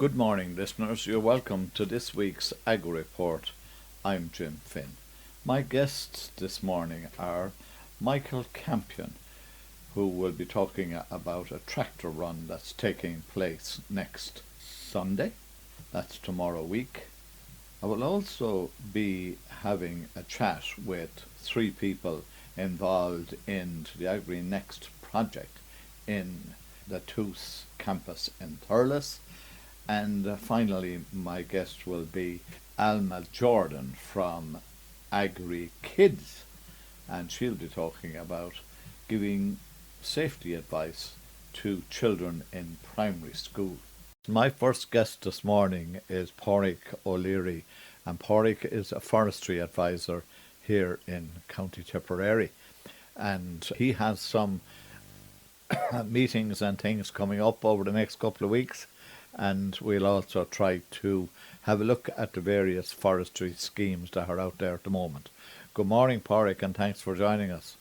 Good morning, listeners. You're welcome to this week's Agri Report. I'm Jim Finn. My guests this morning are Michael Campion, who will be talking about a tractor run that's taking place next Sunday. That's tomorrow week. I will also be having a chat with three people involved in the Agri Next project in the TUS campus in Thurles. And finally, my guest will be Alma Jordan from Agri Kids, and she'll be talking about giving safety advice to children in primary school. My first guest this morning is Pádraig O'Leary, and Pádraig is a forestry advisor here in County Tipperary, and he has some meetings and things coming up over the next couple of weeks, and we'll also try to have a look at the various forestry schemes that are out there at the moment. Good morning, Pádraig, and thanks for joining us.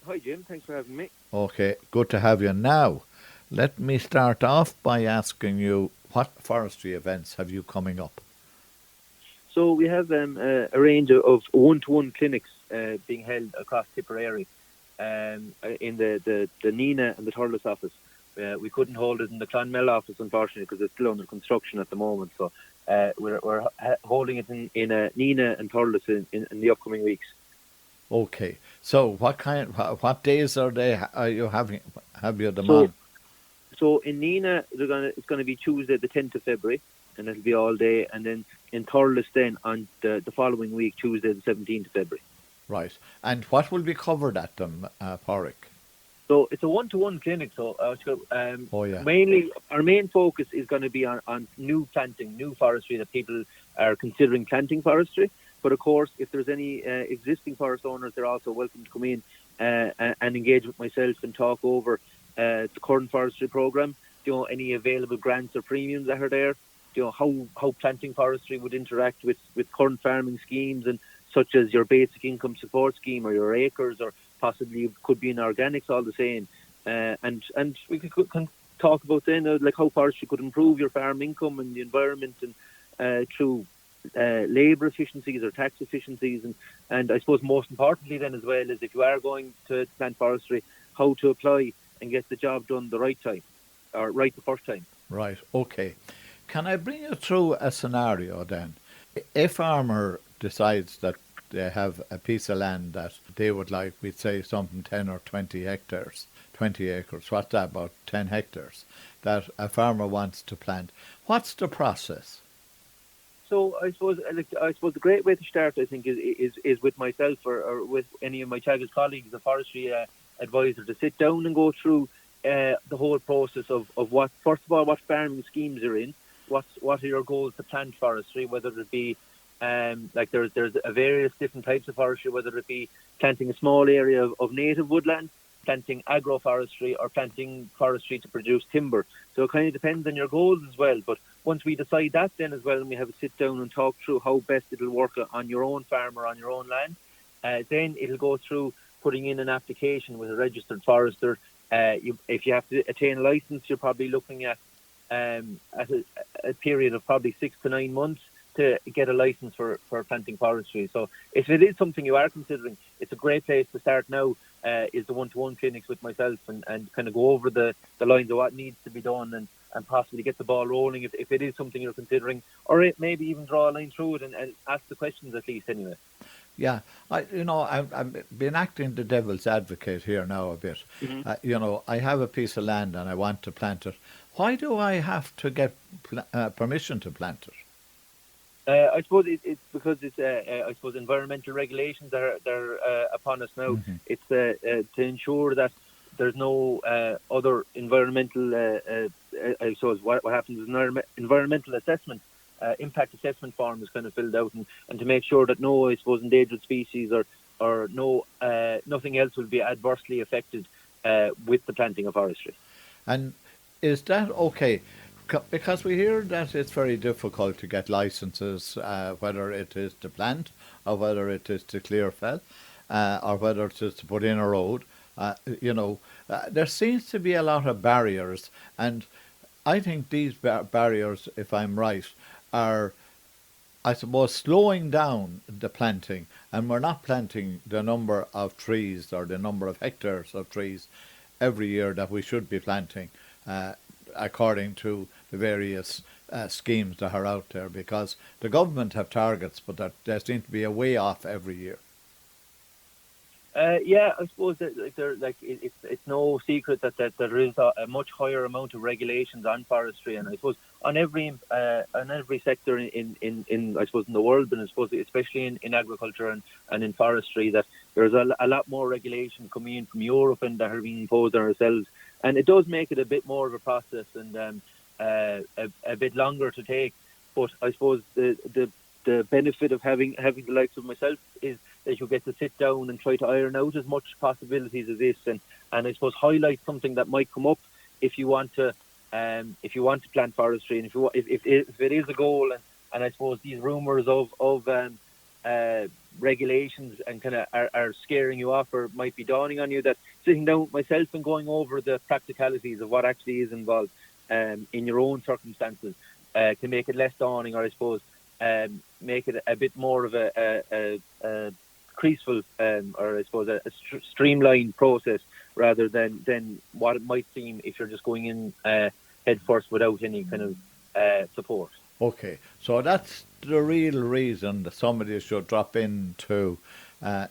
Hi, Jim. Thanks for having me. Okay, good to have you. Now, let me start off by asking you, what forestry events have you coming up? So we have a range of one-to-one clinics being held across Tipperary in the Nina and the Thurles office. We couldn't hold it in the Clonmel office, unfortunately, because it's still under construction at the moment. So we're holding it in Nina and Thurles in the upcoming weeks. Okay, so what days are you having? Have you them So, on? so in Nina, it's gonna be Tuesday, the 10th of February, and it'll be all day. And then in Thurles, then on the following week, Tuesday, the 17th of February. Right, and what will be covered at them, Pádraig? So it's a one-to-one clinic. So Oh yeah. mainly our main focus is going to be on new planting, new forestry that people are considering planting forestry. But of course, if there's any existing forest owners, they're also welcome to come in and engage with myself and talk over the current forestry program. Any available grants or premiums that are there. How planting forestry would interact with current farming schemes, and such as your basic income support scheme or your acres, or possibly could be in organics, all the same. And we can talk about then like how forestry could improve your farm income and the environment, and through labour efficiencies or tax efficiencies, and I suppose most importantly then as well is, if you are going to plant forestry, how to apply and get the job done the right time, or right the first time. Right, okay. Can I bring you through a scenario then? A farmer decides that they have a piece of land that they would like, we'd say something 10 or 20 hectares, 20 acres, what's that, about 10 hectares, that a farmer wants to plant. What's the process? So I suppose the great way to start, I think, is with myself, or with any of my Teagasc colleagues, the forestry advisor, to sit down and go through the whole process of what, first of all, what farming schemes are in, what are your goals to plant forestry, whether it be like there's a various different types of forestry, whether it be planting a small area of native woodland, planting agroforestry, or planting forestry to produce timber. So it kind of depends on your goals as well. But once we decide that, then as well, and we have a sit down and talk through how best it'll work on your own farm or on your own land, then it'll go through putting in an application with a registered forester. If you have to attain a license, you're probably looking at a period of probably 6 to 9 months to get a license for planting forestry. So if it is something you are considering, it's a great place to start now, is the one-to-one clinics with myself, and kind of go over the lines of what needs to be done, and possibly get the ball rolling if it is something you're considering, or maybe even draw a line through it and ask the questions at least anyway. Yeah, I've been acting the devil's advocate here now a bit. I have a piece of land and I want to plant it. Why do I have to get permission to plant it? I suppose it's because it's I suppose environmental regulations they're upon us now. Mm-hmm. It's to ensure that there's no other environmental. I suppose what happens is an environmental assessment, impact assessment form is kind of filled out, and to make sure that no, I suppose, endangered species or no nothing else will be adversely affected with the planting of forestry. And is that okay? Because we hear that it's very difficult to get licenses, whether it is to plant or whether it is to clear fell, or whether it is to put in a road. There seems to be a lot of barriers, and I think these barriers, if I'm right, are, I suppose, slowing down the planting, and we're not planting the number of trees or the number of hectares of trees every year that we should be planting, uh, according to the various schemes that are out there, because the government have targets, but they seem to be a way off every year. Yeah, I suppose that it's no secret that there is a much higher amount of regulations on forestry, and I suppose on every sector in I suppose in the world, and I suppose especially in agriculture and in forestry, that there's a lot more regulation coming in from Europe and that are being imposed on ourselves, and it does make it a bit more of a process and a bit longer to take. But I suppose the benefit of having the likes of myself is that you get to sit down and try to iron out as much possibilities as this, and I suppose highlight something that might come up if you want to plant forestry, and if it is a goal, and I suppose these rumours of regulations and kind of are scaring you off, or might be dawning on you, that sitting down with myself and going over the practicalities of what actually is involved in your own circumstances can make it less daunting, or I suppose make it a bit more of a creaseful, or I suppose a streamlined process, rather than what it might seem if you're just going in head first without any kind of support. Okay, so that's the real reason that somebody should drop into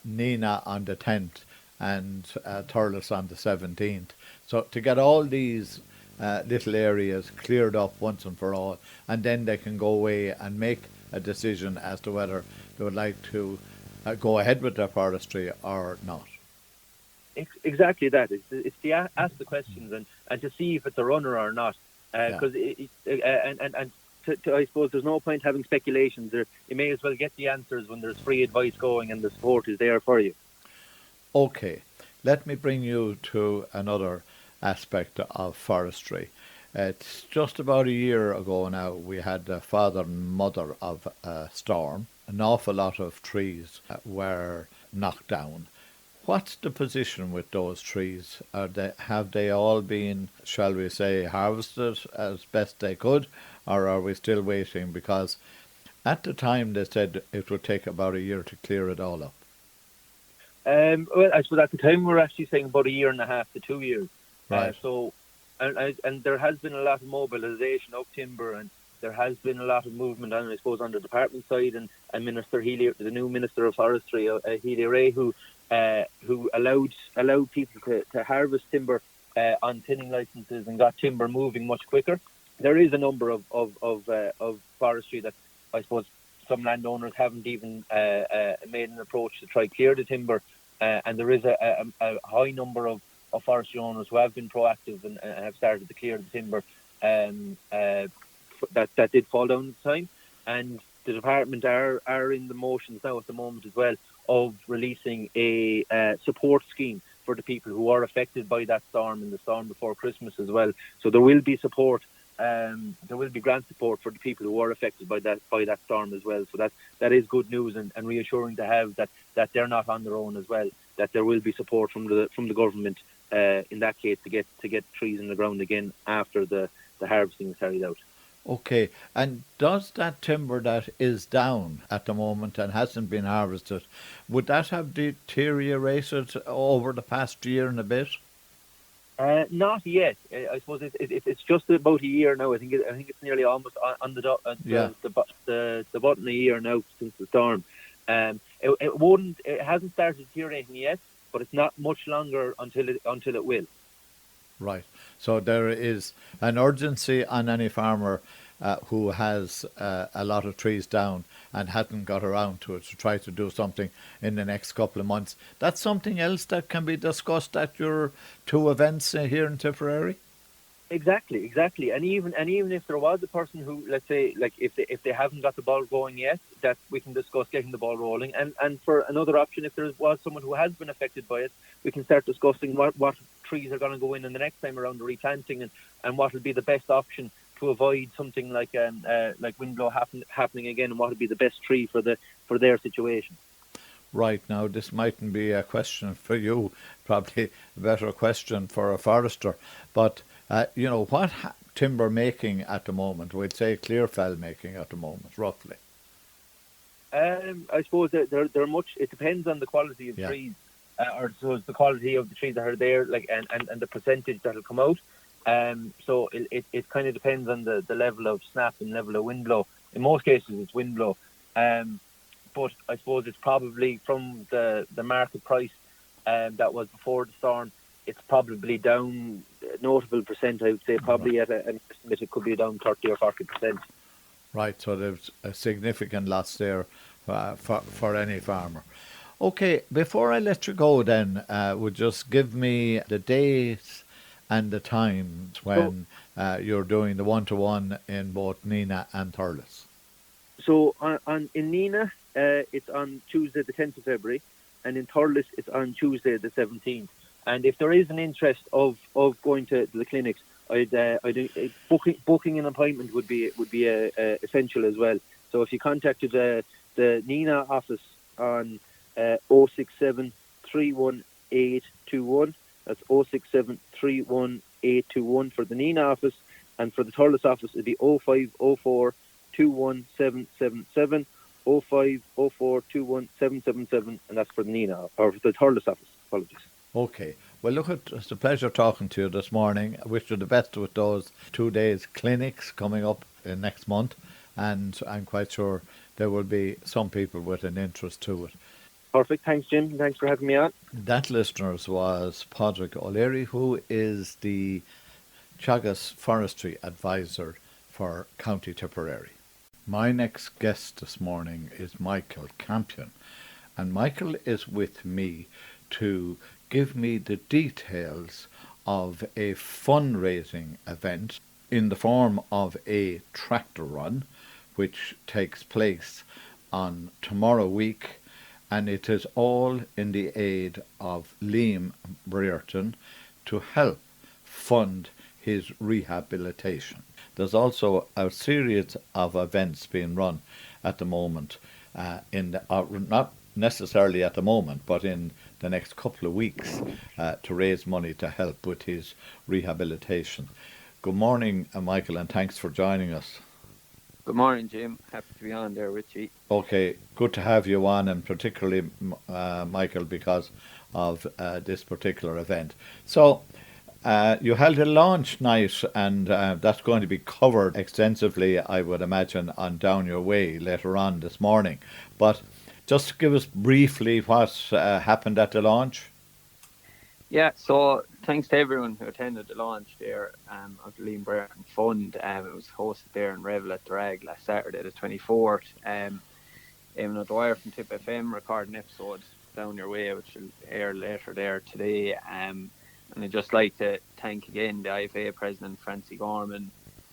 Nina on the 10th and Thurles on the 17th. So to get all these little areas cleared up once and for all, and then they can go away and make a decision as to whether they would like to go ahead with their forestry or not. Exactly that. It's to ask the questions and to see if it's a runner or not. Because I suppose there's no point having speculations. You may as well get the answers when there's free advice going and the support is there for you. Okay, let me bring you to another aspect of forestry. It's just about a year ago now we had the father and mother of a storm. An awful lot of trees were knocked down. What's the position with those trees? Have they all been, shall we say, harvested as best they could, or are we still waiting? Because at the time they said it would take about a year to clear it all up. Well, I suppose at the time we were actually saying about a year and a half to 2 years. Right. And there has been a lot of mobilisation of timber, and there has been a lot of movement on, I suppose, on the department side, and Minister Healy, the new Minister of Forestry, Healy Ray, who allowed people to harvest timber on thinning licenses and got timber moving much quicker. There is a number of forestry that I suppose some landowners haven't even made an approach to try clear the timber, and there is a high number of forestry owners who have been proactive and have started to clear the timber that did fall down at the time. And the department are in the motions now at the moment as well of releasing a support scheme for the people who are affected by that storm and the storm before Christmas as well. So there will be support. There will be grant support for the people who are affected by that storm as well. So that is good news and reassuring to have that they're not on their own as well. That there will be support from the government in that case to get trees in the ground again after the harvesting is carried out. Okay, and does that timber that is down at the moment and hasn't been harvested, would that have deteriorated over the past year and a bit? Not yet. I suppose it's just about a year now. I think it's nearly almost on the button a year now since the storm. It hasn't started deteriorating yet, but it's not much longer until it will. Right. So there is an urgency on any farmer who has a lot of trees down and hasn't got around to it to try to do something in the next couple of months. That's something else that can be discussed at your two events here in Tipperary? Exactly. And even if there was a person who, let's say, like if they haven't got the ball going yet, that we can discuss getting the ball rolling. And for another option, if there was someone who has been affected by it, we can start discussing what trees are going to go in the next time around the replanting and what will be the best option to avoid something like windblow happening again, and what would be the best tree for their situation. Right, now this mightn't be a question for you, probably a better question for a forester, but timber making at the moment? We'd say clear fell making at the moment, roughly. I suppose that they're much. It depends on the quality of Yeah. trees, or so the quality of the trees that are there, like and the percentage that'll come out. So it kind of depends on the level of snap and level of wind blow. In most cases, it's wind blow. But I suppose it's probably from the market price that was before the storm. It's probably down a notable percent. I would say probably at an estimate it could be down 30 or 40%. Right, so there's a significant loss there for any farmer. Okay, before I let you go then, would just give me the days and the times when you're doing the one-to-one in both Nina and Thurles. So in Nina, it's on Tuesday the 10th of February, and in Thurles it's on Tuesday the 17th. And if there is an interest of going to the clinics, booking an appointment would be essential as well. So if you contacted the Nina office on 067 31821, that's 067 31821 for the Nina office, and for the Thurles office it'd be 0504 21777, 0504 21777, and that's for the Nina or for the Thurles office. Apologies. Okay. Well, look, it's a pleasure talking to you this morning. I wish you the best with those 2 days clinics coming up next month, and I'm quite sure there will be some people with an interest to it. Perfect. Thanks, Jim. Thanks for having me on. That, listeners, was Padraig O'Leary, who is the Teagasc Forestry Advisor for County Tipperary. My next guest this morning is Michael Campion, and Michael is with me to give me the details of a fundraising event in the form of a tractor run, which takes place on tomorrow week, and it is all in the aid of Liam Brereton to help fund his rehabilitation. There's also a series of events being run at the moment, not necessarily at the moment, but in the next couple of weeks to raise money to help with his rehabilitation. Good morning, Michael, and thanks for joining us. Good morning, Jim. Happy to be on there with you. Okay, good to have you on, and particularly, Michael, because of this particular event. So, you held a launch night, and that's going to be covered extensively, I would imagine, on Down Your Way later on this morning. But just give us briefly what happened at the launch. Yeah, so thanks to everyone who attended the launch there of the Liam Brereton Fund. It was hosted there in Revel at the Rag last Saturday, the 24th. Eamon O'Dwyer from Tip FM recorded an episode, Down Your Way, which will air later there today. And I'd just like to thank again the IFA President, Francie Gorman,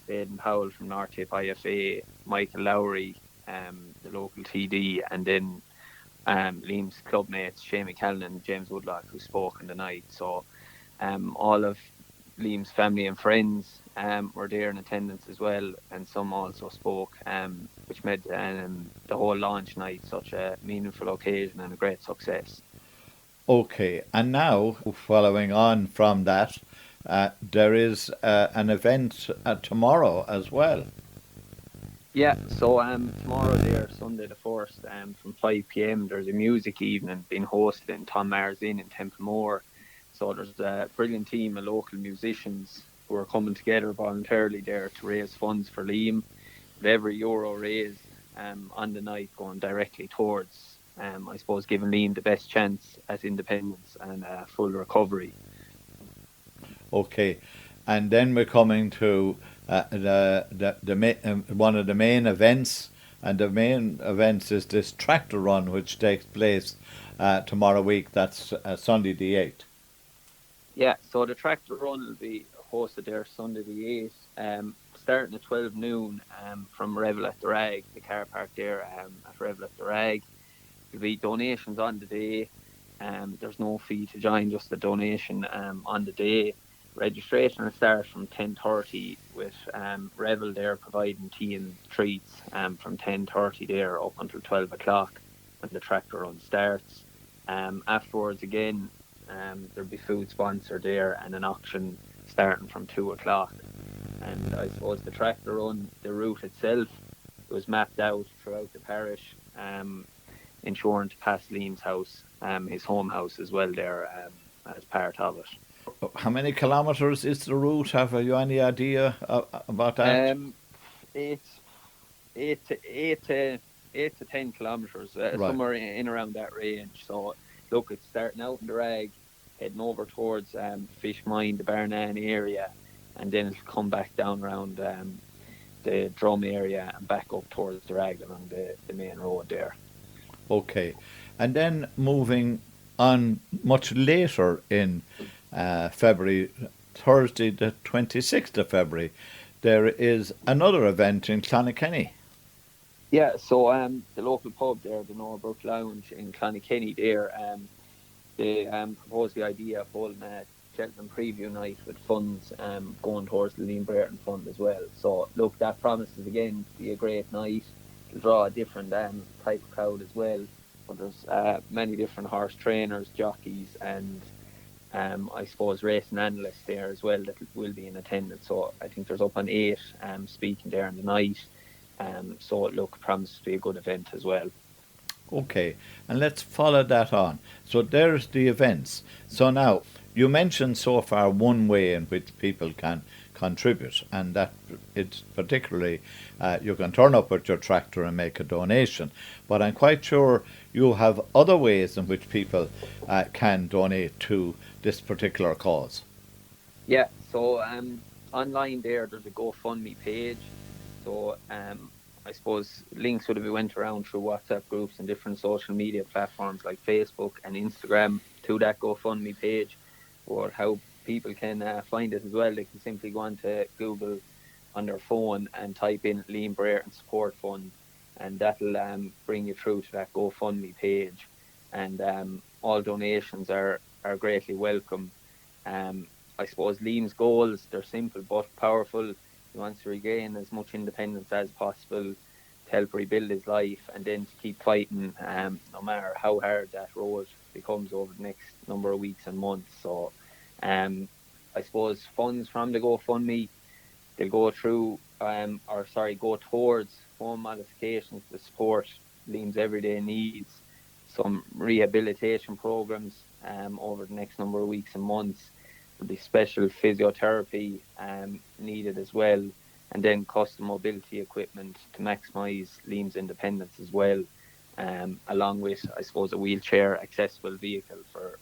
Aidan Powell from North Tip IFA, Michael Lowry, the local TD, and then Liam's club mates, Shane McCallan and James Woodlock, who spoke on the night. So all of Liam's family and friends were there in attendance as well, and some also spoke, which made the whole launch night such a meaningful occasion and a great success. Okay, and now, following on from that, there is an event tomorrow as well. Yeah, so tomorrow there, Sunday the 1st, from 5 p.m, there's a music evening being hosted in Tom Maher's Inn in Templemore. So there's a brilliant team of local musicians who are coming together voluntarily there to raise funds for Liam, with every euro raised on the night going directly towards, I suppose, giving Liam the best chance at independence and full recovery. Okay, and then we're coming to one of the main events, and the main events is this tractor run, which takes place tomorrow week. That's Sunday the 8th. Yeah, so the tractor run will be hosted there Sunday the 8th, starting at 12 noon from Revel at the Rag, the car park there at Revel at the Rag. There'll be donations on the day. There's no fee to join, just the donation on the day. Registration will start from 10:30 with Revel there providing tea and treats from 10:30 there up until 12 o'clock when the tractor run starts. Afterwards again, there'll be food sponsored there and an auction starting from 2 o'clock. and I suppose the tractor run, the route itself, was mapped out throughout the parish, ensuring to pass Liam's house, his home house as well there, as part of it. How many kilometres is the route? Have you any idea about that? It's 8 to 10 kilometres, Right. somewhere in around that range. So look, it's starting out in the Rag, heading over towards Fishmine, the Barnan area, and then it'll come back down around the Drum area and back up towards the Rag along the main road there. Okay. And then moving on much later in February, Thursday the 26th of February, there is another event in Clonakilty. Yeah, so the local pub there, the Norbrook Lounge in Clonakilty there, they proposed the idea of holding a Cheltenham preview night with funds going towards the Liam Brereton Fund as well. So look, that promises again to be a great night. It'll draw a different type of crowd as well. But there's many different horse trainers, jockeys, and I suppose racing analysts there as well that will be in attendance. So I think there's up on 8 speaking there in the night. So look, promises to be a good event as well. Okay, and let's follow that on. So there's the events. So now, you mentioned so far one way in which people can contribute, and that it's particularly you can turn up with your tractor and make a donation. But I'm quite sure you have other ways in which people can donate to this particular cause. Yeah, so online there's a GoFundMe page. So I suppose links would have been went around through WhatsApp groups and different social media platforms like Facebook and Instagram to that GoFundMe page. Or how people can find it as well, they can simply go onto Google on their phone and type in Liam Brereton Support Fund, and that'll bring you through to that GoFundMe page. And all donations are greatly welcome. I suppose Liam's goals, they're simple but powerful. He wants to regain as much independence as possible to help rebuild his life, and then to keep fighting no matter how hard that road becomes over the next number of weeks and months. So I suppose funds from the GoFundMe, they'll go towards home modifications to support Liam's everyday needs, some rehabilitation programs over the next number of weeks and months. There'll be special physiotherapy needed as well, and then custom mobility equipment to maximise Liam's independence as well, along with, I suppose, a wheelchair accessible vehicle for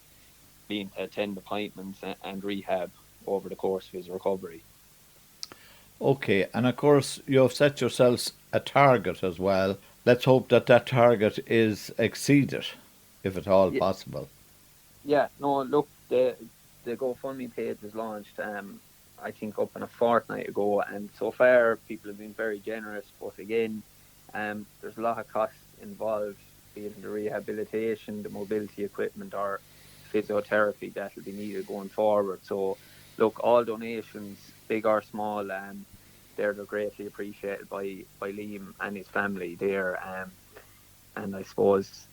Liam to attend appointments and rehab over the course of his recovery. Okay, and of course you have set yourselves a target as well. Let's hope that that target is exceeded, if at all possible. Yeah, no, look, the GoFundMe page was launched, I think, up in a fortnight ago, and so far people have been very generous. But again, there's a lot of costs involved, be it in the rehabilitation, the mobility equipment, or physiotherapy that will be needed going forward. So, look, all donations, big or small, they're greatly appreciated by Liam and his family there. And I suppose,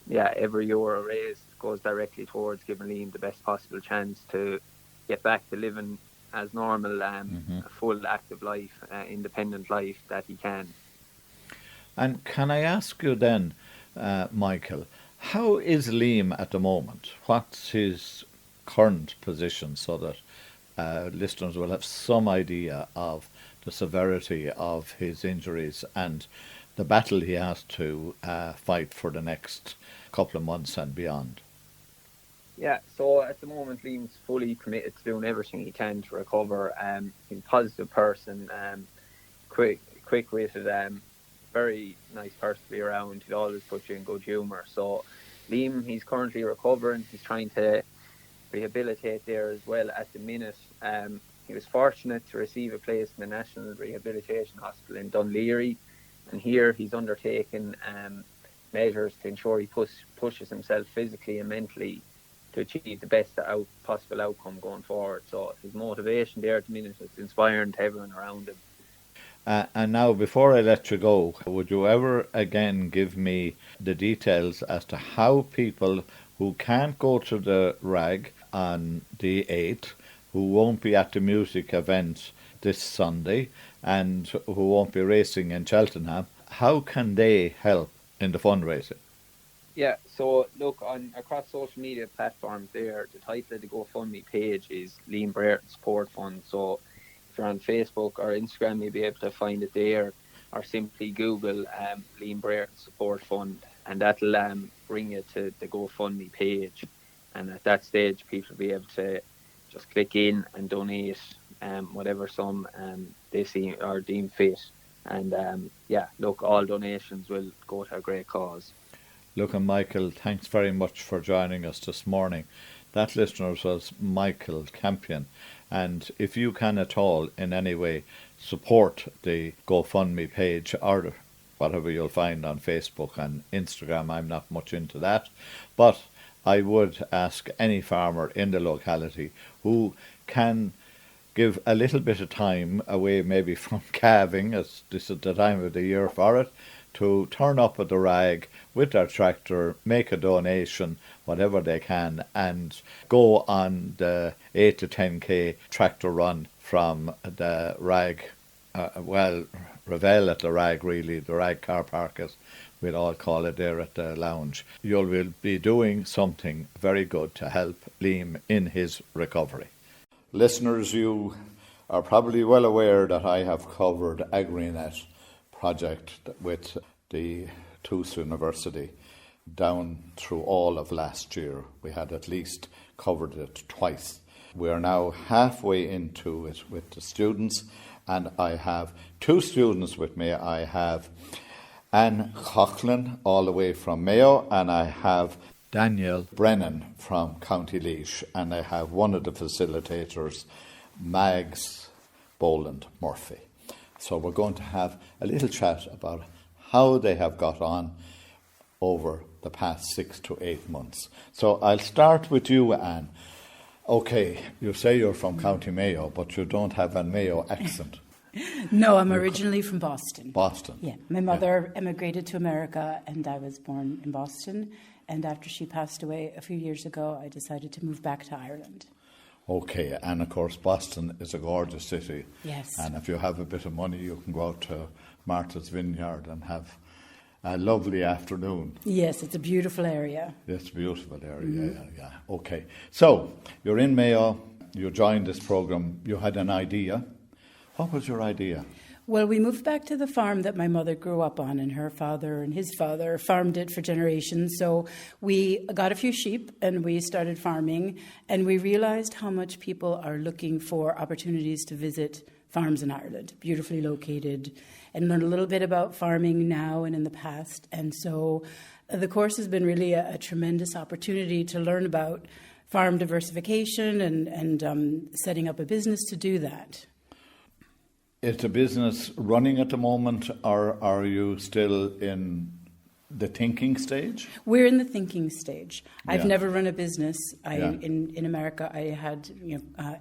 yeah, every euro raised goes directly towards giving Liam the best possible chance to get back to living as normal, a full active life, independent life that he can. And can I ask you then, Michael, how is Liam at the moment? What's his current position, so that listeners will have some idea of the severity of his injuries and the battle he has to fight for the next couple of months and beyond? Yeah, so at the moment Liam's fully committed to doing everything he can to recover. He's a positive person, quick-witted, very nice person to be around. He'll always put you in good humour. So Liam, he's currently recovering. He's trying to rehabilitate there as well at the minute. He was fortunate to receive a place in the National Rehabilitation Hospital in Dunleary, and here he's undertaken measures to ensure he pushes himself physically and mentally to achieve the best possible outcome going forward. So his motivation there at the minute is inspiring to everyone around him. And now, before I let you go, would you ever again give me the details as to how people who can't go to the RAG on the 8th, who won't be at the music event this Sunday and who won't be racing in Cheltenham, how can they help in the fundraising? Yeah, so look, across social media platforms there, the title of the GoFundMe page is Liam Brereton Support Fund. So if you're on Facebook or Instagram, you'll be able to find it there, or simply Google Liam Brereton Support Fund, and that'll bring you to the GoFundMe page. And at that stage, people will be able to just click in and donate whatever sum they see or deem fit. And look, all donations will go to a great cause. Look, and Michael, thanks very much for joining us this morning. That listener was Michael Campion. And if you can at all in any way support the GoFundMe page or whatever you'll find on Facebook and Instagram, I'm not much into that, but I would ask any farmer in the locality who can give a little bit of time away, maybe from calving, as this is the time of the year for it, to turn up at the Rag with their tractor, make a donation, whatever they can, and go on the 8 to 10k tractor run from the Rag, Revel at the Rag, really, the Rag car park, as we'll all call it there at the lounge. You will be doing something very good to help Liam in his recovery. Listeners, you are probably well aware that I have covered AgriNet project with the Toulouse University down through all of last year. We had at least covered it twice. We are now halfway into it with the students, and I have two students with me. I have Anne Coughlin, all the way from Mayo, and I have Daniel Brennan from County Laois, and I have one of the facilitators, Mags Boland Murphy. So we're going to have a little chat about how they have got on over the past 6 to 8 months. So I'll start with you, Anne. Okay, you say you're from County Mayo, but you don't have a Mayo accent. No, I'm originally from Boston. Boston. Yeah, my mother emigrated to America and I was born in Boston. And after she passed away a few years ago, I decided to move back to Ireland. Okay, and of course Boston is a gorgeous city. Yes. And if you have a bit of money, you can go out to Martha's Vineyard and have a lovely afternoon. Yes, it's a beautiful area. It's a beautiful area, yeah. Okay, so you're in Mayo, you joined this programme, you had an idea. What was your idea? Well, we moved back to the farm that my mother grew up on, and her father and his father farmed it for generations. So we got a few sheep and we started farming, and we realized how much people are looking for opportunities to visit farms in Ireland, beautifully located, and learn a little bit about farming now and in the past. And so the course has been really a tremendous opportunity to learn about farm diversification and setting up a business to do that. Is the business running at the moment, or are you still in the thinking stage? We're in the thinking stage. I've Yeah. never run a business. Yeah. In America, I had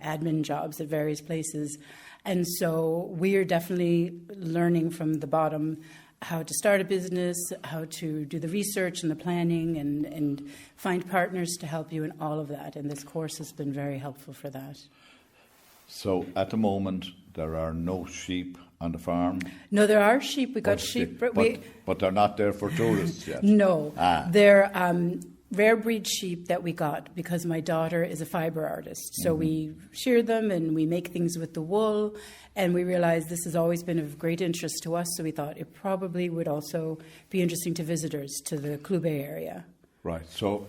admin jobs at various places. And so we are definitely learning from the bottom how to start a business, how to do the research and the planning, and find partners to help you in all of that. And this course has been very helpful for that. So at the moment, there are no sheep on the farm? No, there are sheep. We got sheep. But they're not there for tourists yet? No. They're rare breed sheep that we got because my daughter is a fibre artist. So we shear them and we make things with the wool. And we realized this has always been of great interest to us. So we thought it probably would also be interesting to visitors to the Clou Bay area. Right. So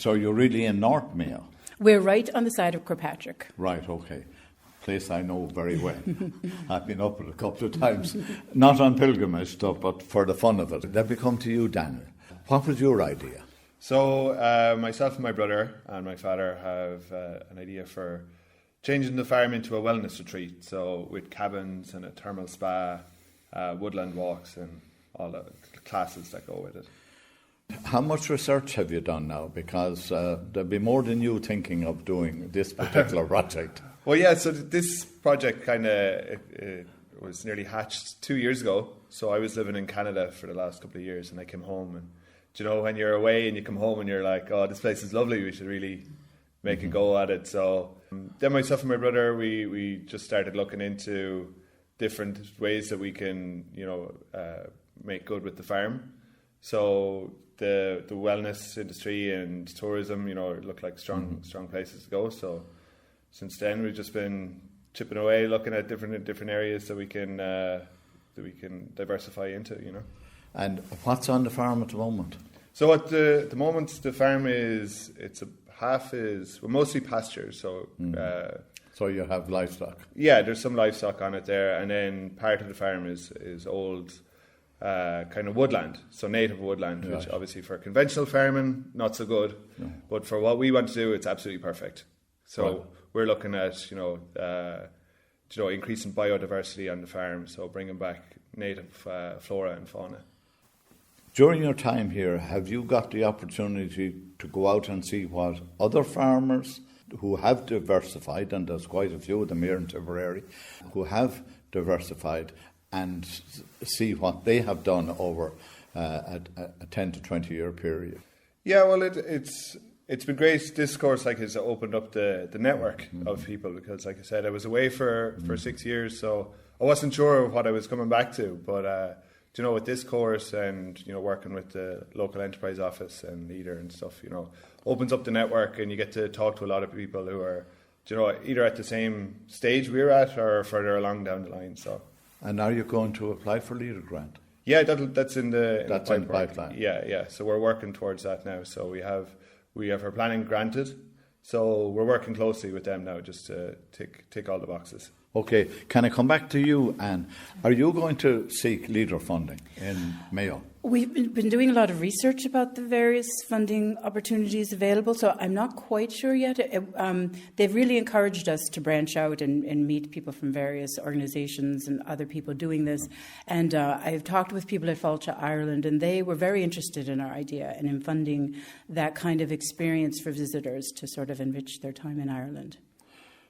you're really in North Mayo? We're right on the side of Kirkpatrick. Right, okay. Place I know very well. I've been up it a couple of times, not on pilgrimage stuff, but for the fun of it. Let me come to you, Daniel. What was your idea? So myself and my brother and my father have an idea for changing the farm into a wellness retreat. So with cabins and a thermal spa, woodland walks, and all the classes that go with it. How much research have you done now? Because there'll be more than you thinking of doing this particular project. Well, yeah, so this project kind of was nearly hatched 2 years ago. So I was living in Canada for the last couple of years, and I came home. And, you know, when you're away and you come home and you're like, oh, this place is lovely, we should really make a go at it. So then myself and my brother, we just started looking into different ways that we can, make good with the farm. So the wellness industry and tourism, look like strong places to go. So since then, we've just been chipping away, looking at different areas that we can diversify into. And what's on the farm at the moment? So at the moment, the farm is mostly pasture. So So you have livestock. yeah, there's some livestock on it there, and then part of the farm is old kind of woodland, so native woodland, which obviously for conventional farming not so good, but for what we want to do, it's absolutely perfect. So we're looking at increasing biodiversity on the farm, so bringing back native flora and fauna. During your time here, have you got the opportunity to go out and see what other farmers who have diversified, and there's quite a few of them here in Tipperary, who have diversified, and see what they have done over a 10 to 20 year period? Yeah, well, it's been great. This course has opened up the network of people, because, like I said, I was away for 6 years, so I wasn't sure what I was coming back to. But with this course and working with the local enterprise office and leader and stuff, opens up the network, and you get to talk to a lot of people who are either at the same stage we're at or further along down the line. So. And are you going to apply for Leader Grant? Yeah, that's in the pipeline. Yeah. So we're working towards that now. So we have our planning granted. So we're working closely with them now just to tick all the boxes. Okay, can I come back to you, Anne? Are you going to seek Leader funding in Mayo? We've been doing a lot of research about the various funding opportunities available, so I'm not quite sure yet. They've really encouraged us to branch out and meet people from various organisations and other people doing this. And I've talked with people at Fáilte Ireland, and they were very interested in our idea and in funding that kind of experience for visitors to sort of enrich their time in Ireland.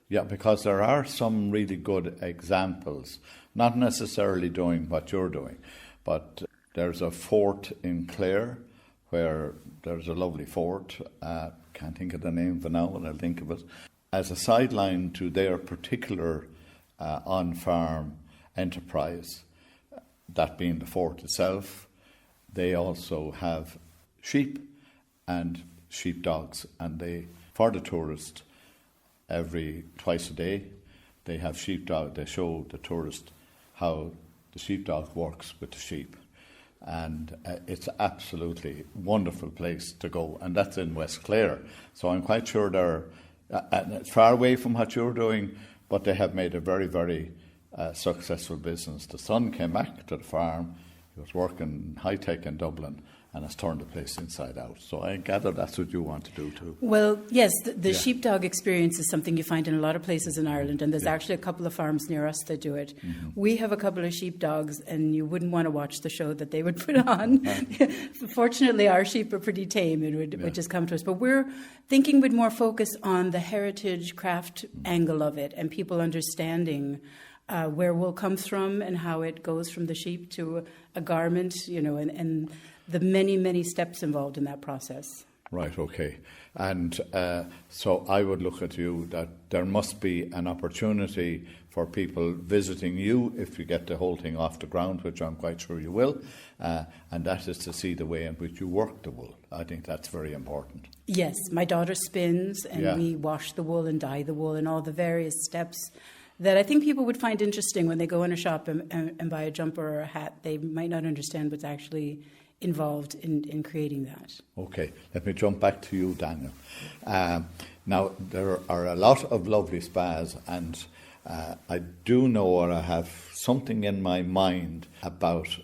Yeah, because there are some really good examples, not necessarily doing what you're doing, but there's a fort in Clare where there's a lovely fort. Can't think of the name for now, but I'll think of it. As a sideline to their particular on-farm enterprise, that being the fort itself, they also have sheep and sheepdogs, and for the tourist, twice a day, they have sheepdog. They show the tourist how the sheepdog works with the sheep, and it's absolutely wonderful place to go. And that's in West Clare, so I'm quite sure they're far away from what you're doing, but they have made a very, very successful business. The son came back to the farm. He was working high tech in Dublin, and has turned the place inside out. So I gather that's what you want to do too. Well, yes, the sheepdog experience is something you find in a lot of places in Ireland, and there's actually a couple of farms near us that do it. Mm-hmm. We have a couple of sheepdogs, and you wouldn't want to watch the show that they would put on. Fortunately, our sheep are pretty tame and would just come to us. But we're thinking with more focus on the heritage craft angle of it, and people understanding where wool comes from and how it goes from the sheep to a garment, and the many, many steps involved in that process. Right, okay. And so I would look at you that there must be an opportunity for people visiting you if you get the whole thing off the ground, which I'm quite sure you will, and that is to see the way in which you work the wool. I think that's very important. Yes, my daughter spins, and we wash the wool and dye the wool and all the various steps that I think people would find interesting when they go in a shop and buy a jumper or a hat. They might not understand what's actually involved in creating that. Okay, let me jump back to you, Daniel. Now, there are a lot of lovely spas, and I do know, or I have something in my mind about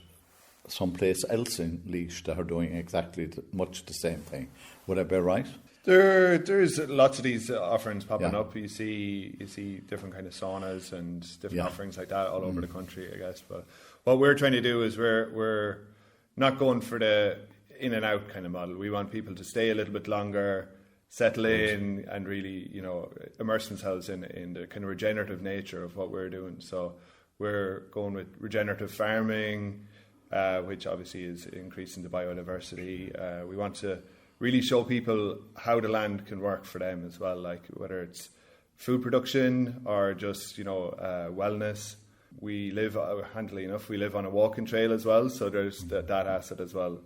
someplace else in Laois that are doing exactly much the same thing. Would I be right? There's lots of these offerings popping up. You see different kind of saunas and different offerings like that all over the country, I guess. But what we're trying to do is we're not going for the in and out kind of model. We want people to stay a little bit longer, settle in, and really immerse themselves in the kind of regenerative nature of what we're doing. So we're going with regenerative farming, which obviously is increasing the biodiversity. We want to really show people how the land can work for them as well, like whether it's food production or just, wellness. We live, handily enough, we live on a walking trail as well, so there's that asset as well.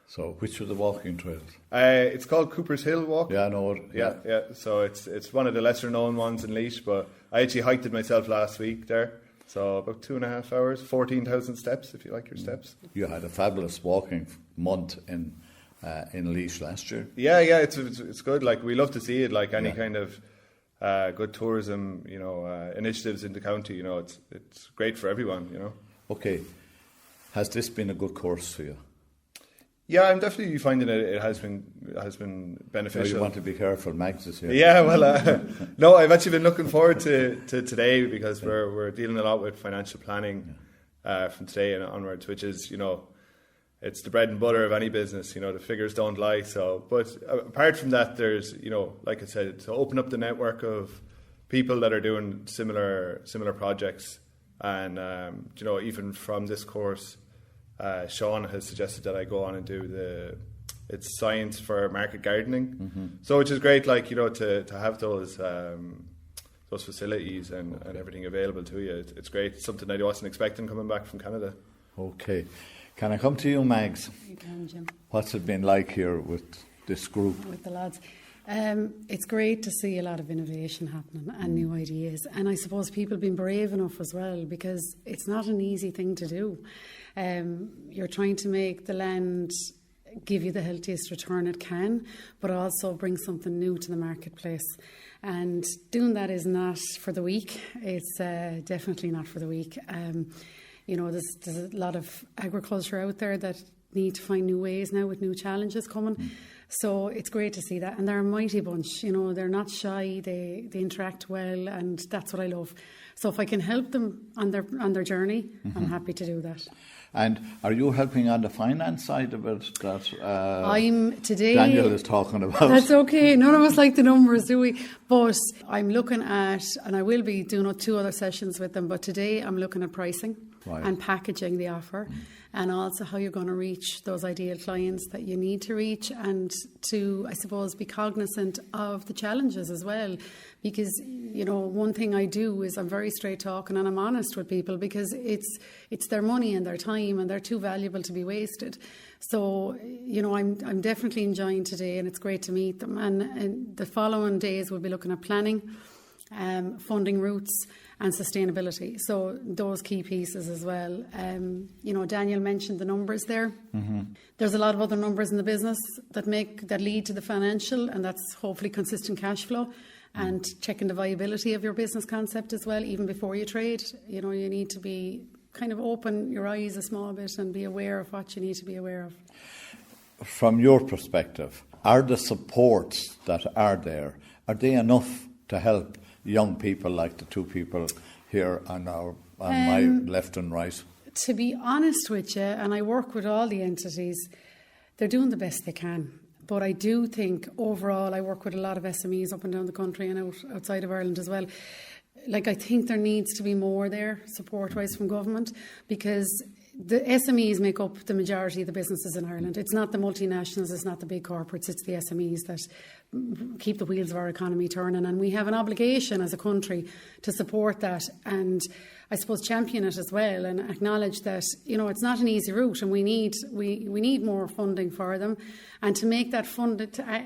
So which are the walking trails? It's called Cooper's Hill Walk. Yeah, I know it. Yeah. So it's one of the lesser known ones in Laois, but I actually hiked it myself last week there. So about 2.5 hours, 14,000 steps if you like your steps. You had a fabulous walking month in Laois last year. Yeah, it's good. Like, we love to see it. Like any kind of good tourism, initiatives in the county. It's great for everyone. Okay, has this been a good course for you? Yeah, I'm definitely finding it has been beneficial. You want to be careful, Mags is here. Yeah, well, no, I've actually been looking forward to today, because we're dealing a lot with financial planning from today and onwards, which is, it's the bread and butter of any business. The figures don't lie. So, but apart from that, there's, like I said, to open up the network of people that are doing similar projects, and even from this course. Sean has suggested that I go on and do it's science for market gardening, so which is great, like to have those facilities and everything available to you. It's great. It's something I wasn't expecting coming back from Canada. Okay, can I come to you, Mags? You can, Jim. What's it been like here with this group? With the lads. It's great to see a lot of innovation happening and new ideas, and I suppose people being brave enough as well, because it's not an easy thing to do. You're trying to make the land give you the healthiest return it can, but also bring something new to the marketplace. And doing that is not for the weak. It's definitely not for the weak. There's a lot of agriculture out there that need to find new ways now with new challenges coming. So it's great to see that. And they're a mighty bunch. They're not shy. They interact well, and that's what I love. So if I can help them on their journey, I'm happy to do that. And are you helping on the finance side of it that I'm today Daniel is talking about? That's okay. None of us like the numbers, do we? But I'm looking at, and I will be doing 2 other sessions with them, but today I'm looking at pricing and packaging the offer, and also how you're going to reach those ideal clients that you need to reach, and to, I suppose, be cognizant of the challenges as well. Because, one thing I do is I'm very straight talking and I'm honest with people, because it's their money and their time, and they're too valuable to be wasted. So, I'm definitely enjoying today, and it's great to meet them. And the following days we'll be looking at planning, funding routes and sustainability. So those key pieces as well. Daniel mentioned the numbers there. There's a lot of other numbers in the business that lead to the financial, and that's hopefully consistent cash flow. And checking the viability of your business concept as well, even before you trade. You need to be kind of open your eyes a small bit and be aware of what you need to be aware of. From your perspective, are the supports that are there, are they enough to help young people like the 2 people here on my left and right? To be honest with you, and I work with all the entities, they're doing the best they can. But I do think overall, I work with a lot of SMEs up and down the country and outside of Ireland as well. I think there needs to be more there, support-wise, from government, because the SMEs make up the majority of the businesses in Ireland. It's not the multinationals, it's not the big corporates, it's the SMEs that keep the wheels of our economy turning. And we have an obligation as a country to support that, and I suppose champion it as well, and acknowledge that it's not an easy route, and we need more funding for them, and to make that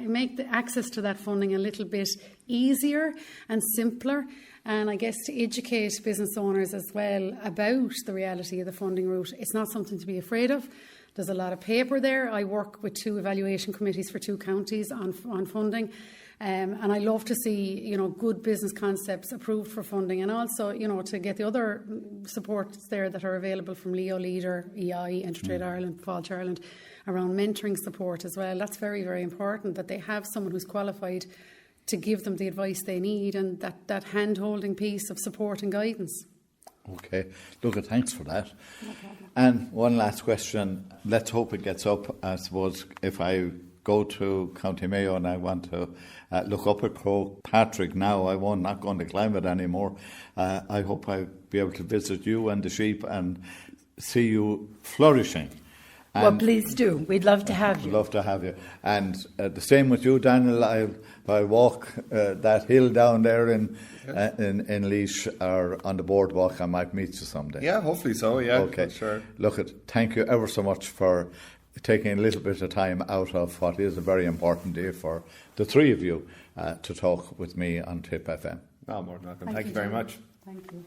make the access to that funding a little bit easier and simpler. And I guess to educate business owners as well about the reality of the funding route. It's not something to be afraid of. There's a lot of paper there. I work with 2 evaluation committees for 2 counties on funding. And I love to see, good business concepts approved for funding, and also, to get the other supports there that are available from Leo Leader, EI, Intertrade Ireland, Fáilte Ireland, around mentoring support as well. That's very, very important, that they have someone who's qualified to give them the advice they need, and that hand-holding piece of support and guidance. Okay. Look, thanks for that. No problem. And one last question. Let's hope it gets up. I suppose if I go to County Mayo and I want to look up at Croagh Patrick now, I'm not going to climb it anymore. I hope I'll be able to visit you and the sheep and see you flourishing. Well, And please do. We'd love to have you. love to have you. And the same with you, Daniel. I walk that hill down there in Laois or on the boardwalk. I might meet you someday. Yeah, hopefully so. Yeah, Okay. sure. Look, thank you ever so much for taking a little bit of time out of what is a very important day for the three of you to talk with me on Tip FM. No, more than welcome. Thank you very much. Thank you.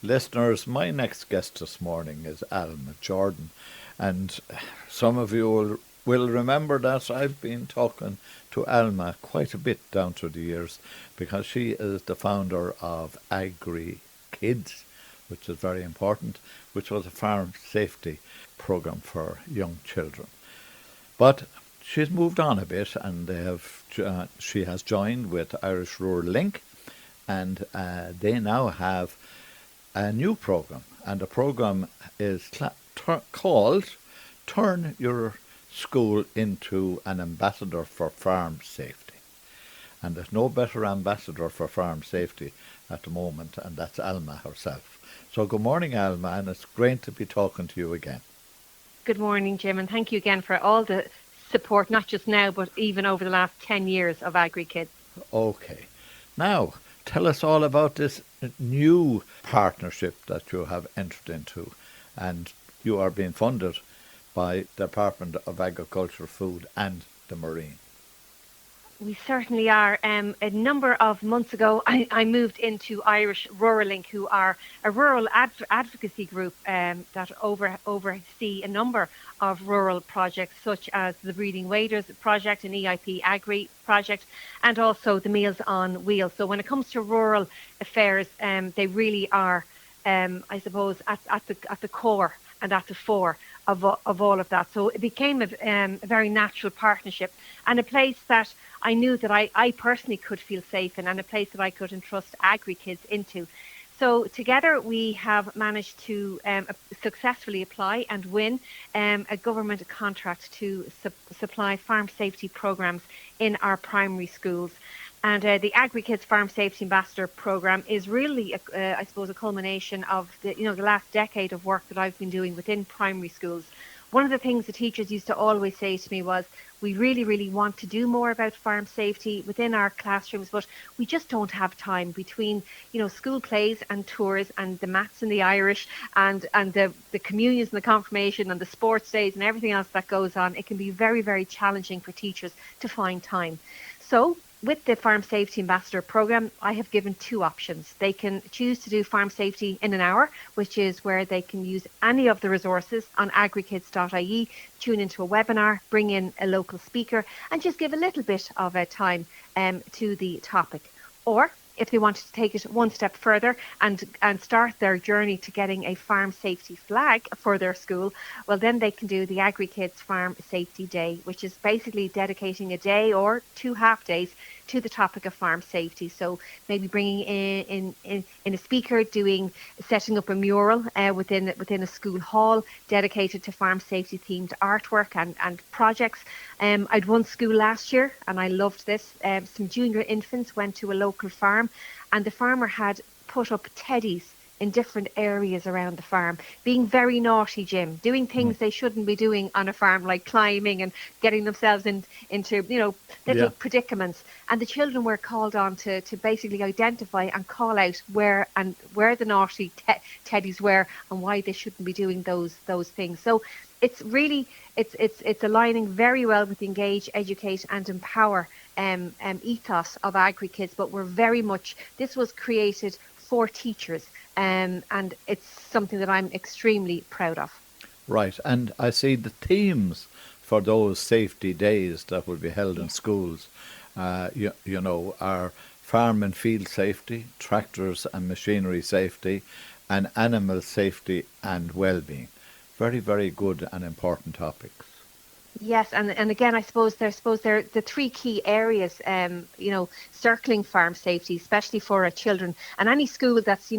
Listeners, my next guest this morning is Alma Jordan, and some of you will remember that I've been talking to Alma quite a bit down through the years, because she is the founder of Agri Kids, which is very important, which was a farm safety program for young children. But she's moved on a bit, and she has joined with Irish Rural Link, and they now have a new program, and the program is called Turn Your School into an Ambassador for Farm Safety. And there's no better ambassador for farm safety at the moment, and that's Alma herself. So good morning, Alma, and it's great to be talking to you again. Good morning, Jim, and thank you again for all the support, not just now, but even over the last 10 years of Agri Kids. Okay. Now, tell us all about this new partnership that you have entered into, and you are being funded by the Department of Agriculture, Food and the Marine. We certainly are. A number of months ago, I moved into Irish Rural Link, who are a rural advocacy group that oversee a number of rural projects, such as the Breeding Waders project, an EIP Agri project, and also the Meals on Wheels. So when it comes to rural affairs, they really are, I suppose, at the core and at the fore of all of that. So it became a very natural partnership, and a place that I knew that I personally could feel safe in, and a place that I could entrust Agri Kids into. So together we have managed to successfully apply and win a government contract to supply farm safety programs in our primary schools. And the Agri Kids Farm Safety Ambassador program is really, I suppose, a culmination of the last decade of work that I've been doing within primary schools. One of the things the teachers used to always say to me was, we really, really want to do more about farm safety within our classrooms, but we just don't have time between, school plays and tours and the maths and the Irish and the communions and the confirmation and the sports days and everything else that goes on. It can be very, very challenging for teachers to find time. So with the Farm Safety Ambassador program, I have given two options. They can choose to do farm safety in an hour, which is where they can use any of the resources on agrikids.ie, tune into a webinar, bring in a local speaker, and just give a little bit of time to the topic. Or if they wanted to take it one step further and start their journey to getting a farm safety flag for their school, well, then they can do the Agri Kids Farm Safety Day, which is basically dedicating a day or 2 half days to the topic of farm safety. So maybe bringing in a speaker, setting up a mural within a school hall dedicated to farm safety themed artwork and projects. I'd one school last year and I loved this. Some junior infants went to a local farm, and the farmer had put up teddies in different areas around the farm, being very naughty, Jim, doing things they shouldn't be doing on a farm, like climbing and getting themselves into little predicaments. And the children were called on to basically identify and call out where the naughty teddies were and why they shouldn't be doing those things. So it's really it's aligning very well with the engage, educate and empower ethos of Agri Kids, but this was created for teachers. And it's something that I'm extremely proud of. Right, and I see the themes for those safety days that will be held in schools, are farm and field safety, tractors and machinery safety, and animal safety and well-being. Very, very good and important topics. Yes, and again, I suppose they're the three key areas, circling farm safety, especially for our children, and any school that's,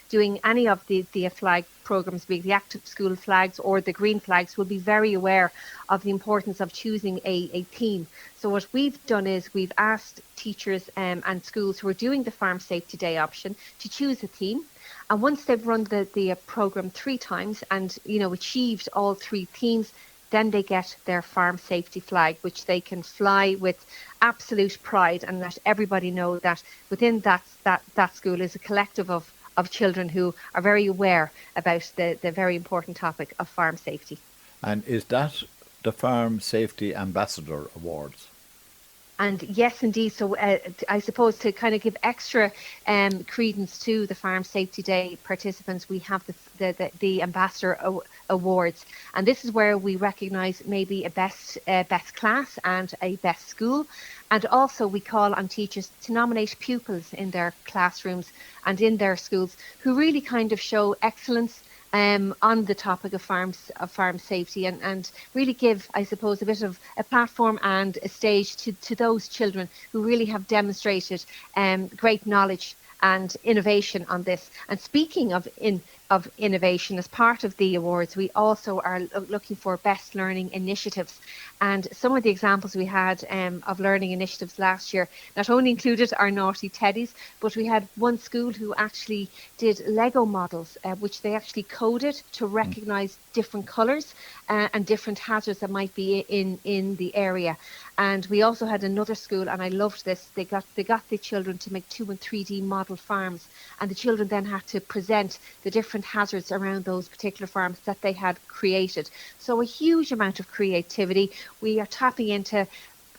doing any of the flag programs, be it the active school flags or the green flags, will be very aware of the importance of choosing a theme. So what we've done is we've asked teachers and schools who are doing the Farm Safety Day option to choose a theme. And once they've run the program 3 times and, achieved all 3 themes, then they get their farm safety flag, which they can fly with absolute pride and let everybody know that within that school is a collective of children who are very aware about the very important topic of farm safety. And is that the Farm Safety Ambassador Awards? And yes, indeed. So I suppose to kind of give extra credence to the Farm Safety Day participants, we have the Ambassador Awards, and this is where we recognise maybe a best class and a best school, and also we call on teachers to nominate pupils in their classrooms and in their schools who really kind of show excellence on the topic of farm safety, and really give, I suppose, a bit of a platform and a stage to those children who really have demonstrated great knowledge and innovation on this. And speaking of innovation, as part of the awards, we also are looking for best learning initiatives. And some of the examples we had of learning initiatives last year not only included our naughty teddies, but we had one school who actually did Lego models, which they actually coded to recognise different colours and different hazards that might be in the area. And we also had another school, and I loved this. They got the children to make 2 and 3D model farms, and the children then had to present the different hazards around those particular farms that they had created. So a huge amount of creativity. We are tapping into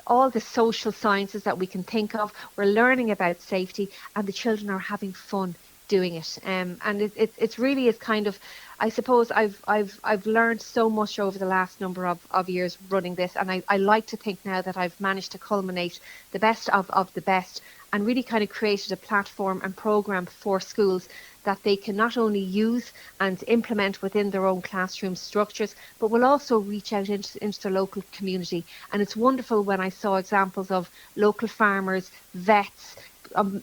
all the social sciences that we can think of. We're learning about safety, and the children are having fun doing it. And it really is kind of, I suppose I've learned so much over the last number of years running this, and I like to think now that I've managed to culminate the best of the best, and really kind of created a platform and program for schools that they can not only use and implement within their own classroom structures, but will also reach out into the local community. And it's wonderful when I saw examples of local farmers, vets,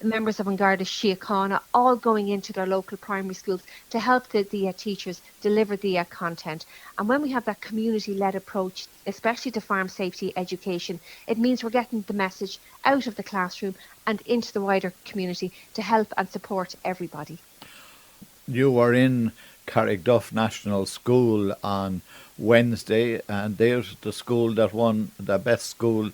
members of An Garda Síochána, all going into their local primary schools to help the teachers deliver the content. And when we have that community-led approach, especially to farm safety education, it means we're getting the message out of the classroom and into the wider community to help and support everybody. You were in Carrickduff National School on Wednesday, and there's the school that won the best school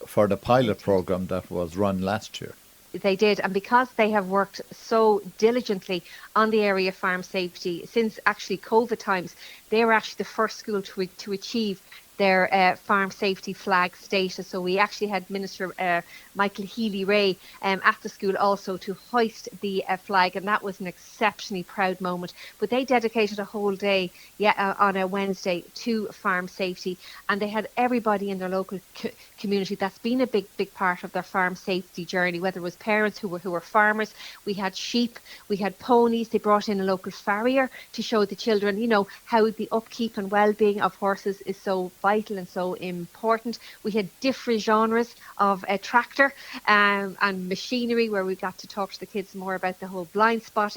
for the pilot programme that was run last year. They did, and because they have worked so diligently on the area of farm safety since actually COVID times, they were actually the first school to achieve their farm safety flag status. So we actually had Minister Michael Healy-Rae at the school also to hoist the flag, and that was an exceptionally proud moment. But they dedicated a whole day on a Wednesday to farm safety, and they had everybody in their local community that's been a big part of their farm safety journey, whether it was parents who were farmers. We had sheep, we had ponies. They brought in a local farrier to show the children, you know, how the upkeep and well-being of horses is so vital and so important. We had different genres of tractor and machinery, where we got to talk to the kids more about the whole blind spot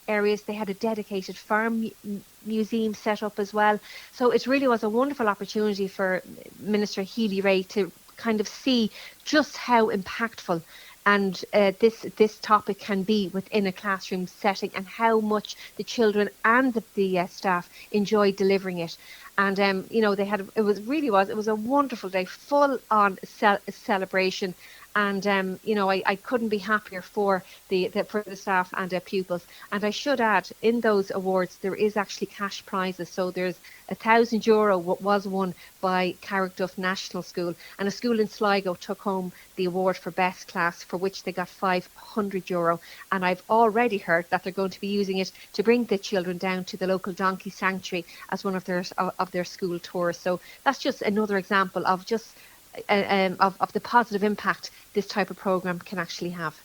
areas. They had a dedicated farm museum set up as well. So it really was a wonderful opportunity for Minister Healy-Rae to kind of see just how impactful and this topic can be within a classroom setting, and how much the children and the staff enjoy delivering it. And you know, it was a wonderful day, full on celebration. And you know, I couldn't be happier for the staff and their pupils. And I should add, in those awards there is actually cash prizes. So there's €1,000 was won by Carrickduff National School, and a school in Sligo took home the award for best class, for which they got €500. And I've already heard that they're going to be using it to bring the children down to the local donkey sanctuary as one of their school tours. So that's just another example of just of the positive impact this type of programme can actually have.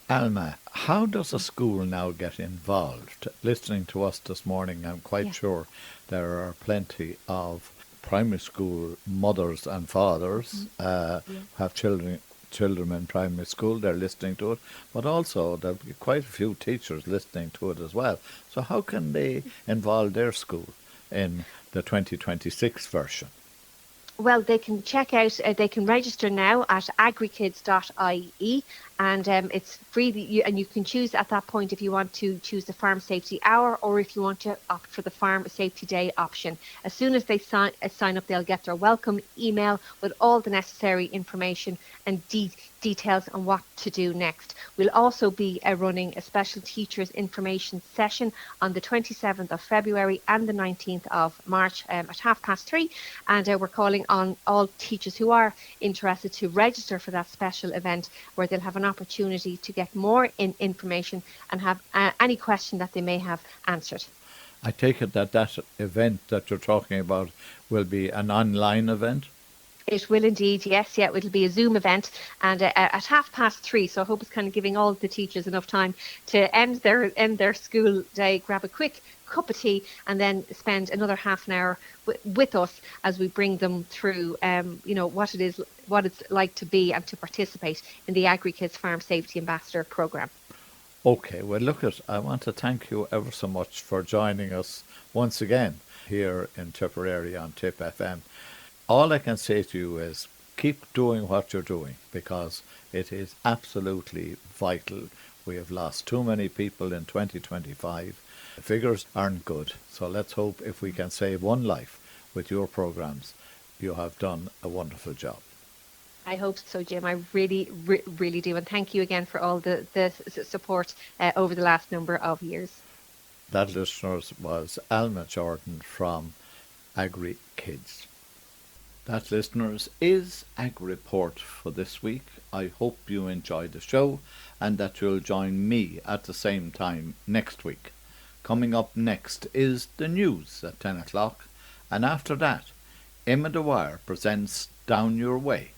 Alma, how does a school now get involved? Listening to us this morning, I'm quite sure there are plenty of primary school mothers and fathers have children in primary school. They're listening to it, but also there'll be quite a few teachers listening to it as well. So how can they involve their school in the 2026 version? Well, they can check out, they can register now at agrikids.ie, and it's free. And you can choose at that point if you want to choose the Farm Safety Hour or if you want to opt for the Farm Safety Day option. As soon as they sign up, they'll get their welcome email with all the necessary information and details on what to do next. We'll also be running a special teachers information session on the 27th of February and the 19th of March at 3:30, and we're calling on all teachers who are interested to register for that special event, where they'll have an opportunity to get more information and have any question that they may have answered. I take it that event that you're talking about will be an online event? It will indeed, yes. Yeah, it'll be a Zoom event, and at 3:30. So I hope it's kind of giving all the teachers enough time to end their school day, grab a quick cup of tea, and then spend another half an hour with us as we bring them through, what it's like to be and to participate in the AgriKids Farm Safety Ambassador Programme. Okay, well, I want to thank you ever so much for joining us once again here in Tipperary on Tip FM. All I can say to you is keep doing what you're doing, because it is absolutely vital. We have lost too many people in 2025. The figures aren't good, so let's hope if we can save one life with your programmes, you have done a wonderful job. I hope so, Jim. I really, really do. And thank you again for all the support over the last number of years. That, listeners, was Alma Jordan from AgriKids. That, listeners, is AgriReport for this week. I hope you enjoyed the show and that you'll join me at the same time next week. Coming up next is the news at 10 o'clock, and after that, Emma Dwyer presents Down Your Way.